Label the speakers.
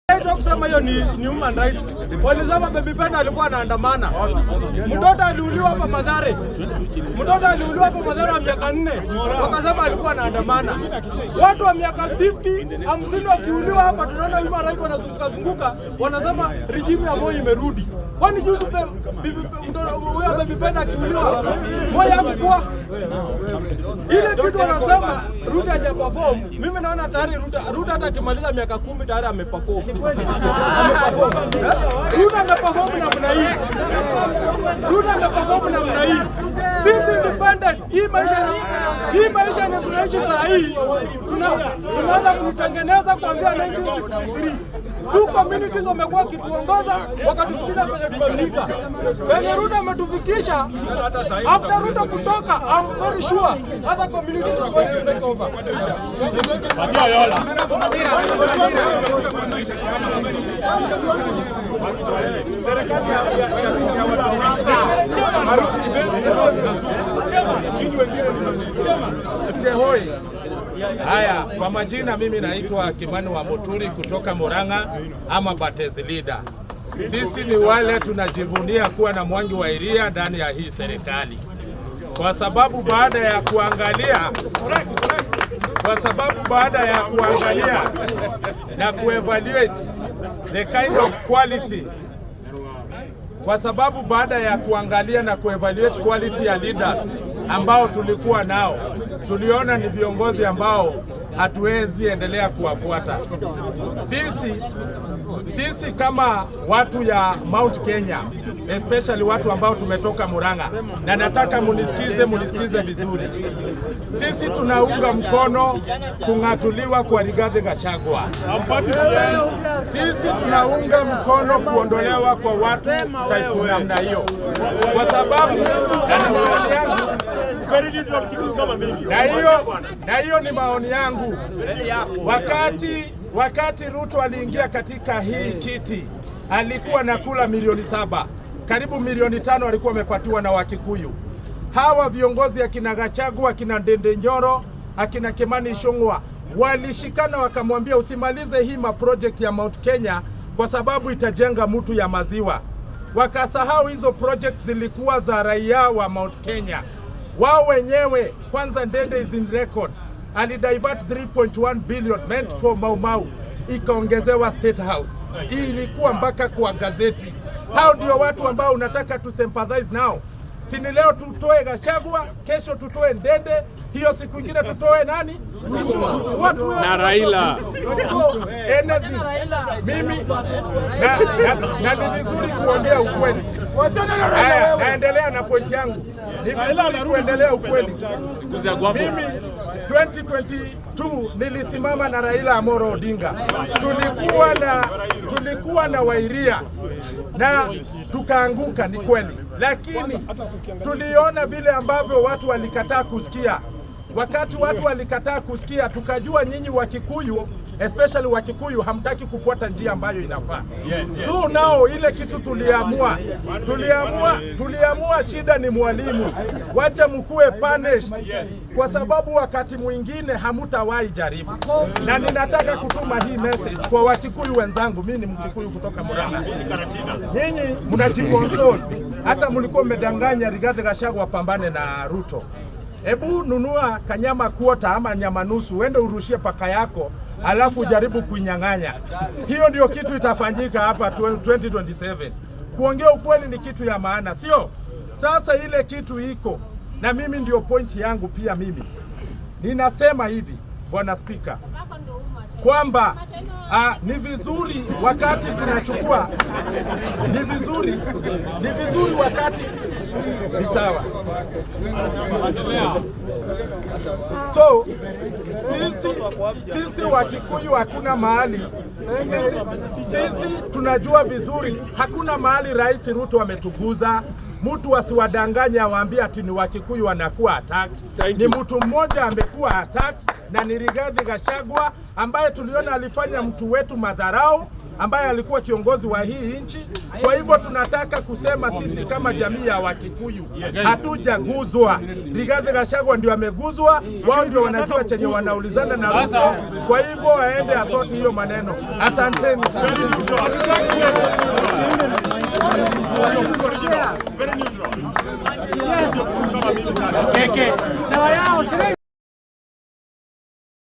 Speaker 1: Kusema hiyo ni human rights. Walisema Baby Penda alikuwa anaandamana. Mtoto aliuliwa hapa Mathare. Mtoto aliuliwa hapa Mathare wa miaka 4. Wakasema alikuwa anaandamana. Watu wa miaka 50 wakiuliwa hapa, tunaona human rights wanazunguka wanasema regime ya Moi imerudi. Kwani juzi huyo Baby Penda akiuliwa Moi hakuwa ile kitu wanasema Ruto hajaperform. Mimi naona tayari Ruto hata akimaliza miaka 10 tayari ameperform. Ruto ameperform namna hii. Ruto ameperform namna hii. Sisi independent, hii maisha ni tunaishi saa hii. Tunaanza kutengeneza kuanzia 1963. Two communities wamekuwa kituongoza wakatufikisha kwenye tumefika. Kwenye Ruto ametufikisha, after Ruto kutoka, I'm very sure other communities are going to take over.
Speaker 2: Haya, kwa majina mimi naitwa Kimani wa Muturi kutoka Murang'a ama Batezi Leader. Sisi ni wale tunajivunia kuwa na Mwangi wa Iria ndani ya hii serikali. Kwa sababu baada ya kuangalia na kuevaluate the kind of quality, kwa sababu baada ya kuangalia na kuevaluate quality ya leaders ambao tulikuwa nao, tuliona ni viongozi ambao hatuwezi endelea kuwafuata. Sisi kama watu ya Mount Kenya, especially watu ambao tumetoka Murang'a, na nataka munisikize vizuri. Sisi tunaunga mkono kung'atuliwa kwa Rigathi Gachagua. Sisi tunaunga mkono kuondolewa kwa watu type namna hiyo. Kwa sababu na hiyo ni maoni yangu. Wakati Ruto aliingia katika hii kiti, alikuwa nakula milioni 7. Karibu milioni 5 alikuwa amepatiwa na Wakikuyu. Hawa viongozi akina Gachagua, akina Ndende Njoro, akina Kimani Ichung'wah walishikana wakamwambia usimalize hii project ya Mount Kenya kwa sababu itajenga mtu ya maziwa. Wakasahau hizo project zilikuwa za raia wa Mount Kenya. Wao wenyewe kwanza, Ndende is in record, alidivert 3.1 billion meant for Mau Mau, ikaongezewa State House. Hii ilikuwa mpaka kwa gazeti. Hao ndio watu ambao unataka tu sympathize nao. Sini leo tutoe Gachagua, kesho tutoe Ndende, hiyo siku nyingine tutoe nani? Watu
Speaker 1: na Raila.
Speaker 2: So, anything. Mimi na ni vizuri kuongea ukweli. Naendelea na point yangu. Ni vizuri kuendelea ukweli. Mimi 2022 nilisimama na Raila Amolo Odinga. Tulikuwa na Wairia na tukaanguka, ni kweli. Lakini tuliona vile ambavyo watu walikataa kusikia. Wakati watu walikataa kusikia, tukajua nyinyi Wakikuyu, especially Wakikuyu, hamtaki kufuata njia ambayo inafaa. So nao ile kitu tuliamua shida ni mwalimu. Wacha mkuwe punished, kwa sababu wakati mwingine hamutawahi jaribu. Na ninataka kutuma hii message kwa Wakikuyu wenzangu. Mimi ni Mkikuyu kutoka Murang'a. Nyinyi mnajikonsole. Hata mlikuwa mmedanganya Rigathi Gachagua wapambane na Ruto. Hebu nunua kanyama kuota ama nyama nusu, uende urushie paka yako, alafu ujaribu kuinyang'anya. Hiyo ndio kitu itafanyika hapa 2027. Kuongea ukweli ni kitu ya maana, sio? Sasa ile kitu iko, na mimi ndio point yangu pia mimi. Ninasema hivi, Bwana Speaker, kwamba ni vizuri wakati tunachukua, ni vizuri wakati ni sawa. So sisi Wakikuyu hakuna mahali, sisi tunajua vizuri hakuna mahali Rais Ruto ametuguza. Mtu asiwadanganya awaambie ati ni Wakikuyu wanakuwa attacked. Ni mtu mmoja amekuwa attacked, na ni Rigathi Gachagua ambaye tuliona alifanya mtu wetu madharau, ambaye alikuwa kiongozi wa hii nchi. Kwa hivyo tunataka kusema sisi kama jamii ya Wakikuyu hatujaguzwa. Rigathi Gachagua ndio ameguzwa, wao ndio wanajua chenye wanaulizana na Ruto. Kwa hivyo aende asoti hiyo maneno. Asanteni sana.
Speaker 3: Keke.